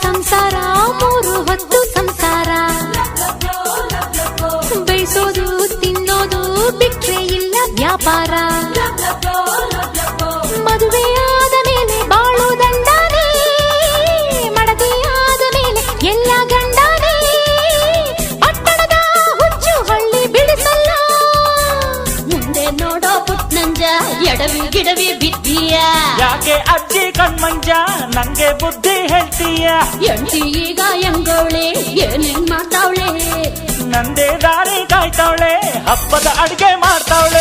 ಸಂಸಾರ 3 ಹೊತ್ತು ಸಂಸಾರ ಬೈಸೋದು ತಿನ್ನೋದು ಬಿಟ್ರೆ ಇಲ್ಲ ವ್ಯಾಪಾರ ಮದುವೆಯಾದ ಮೇಲೆ ಬಾಳು ದಂಡಾನೆ ಮಡದಿಯಾದ ಮೇಲೆ ಎಲ್ಲ ಗಂಡಾನೆ ಪಟ್ಟಣದ ಹುಚ್ಚು ಹಳ್ಳಿ ಬಿಡಿಸಲ್ಲ ಮುಂದೆ ನೋಡೋ ಪುಟ್ನಂಜ ಎಡವಿ ಗಿಡವಿ ಬಿದ್ದೀಯ ಯಾಕೆ ಅಜ್ಜಿ ಕಣ್ಮಂಜ ನಂಗೆ ಬುದ್ಧಿ ಹೇಳ್ತೀಯ ಎಂಟಿ ಈಗ ಹೆಂಗವಳೆ ಏನೇನ್ ಮಾಡ್ತಾವಳೆ ನಂದೇ ದಾರಿ ಕಾಯ್ತಾವಳೆ ಹಬ್ಬದ ಅಡ್ಗೆ ಮಾಡ್ತಾವಳೆ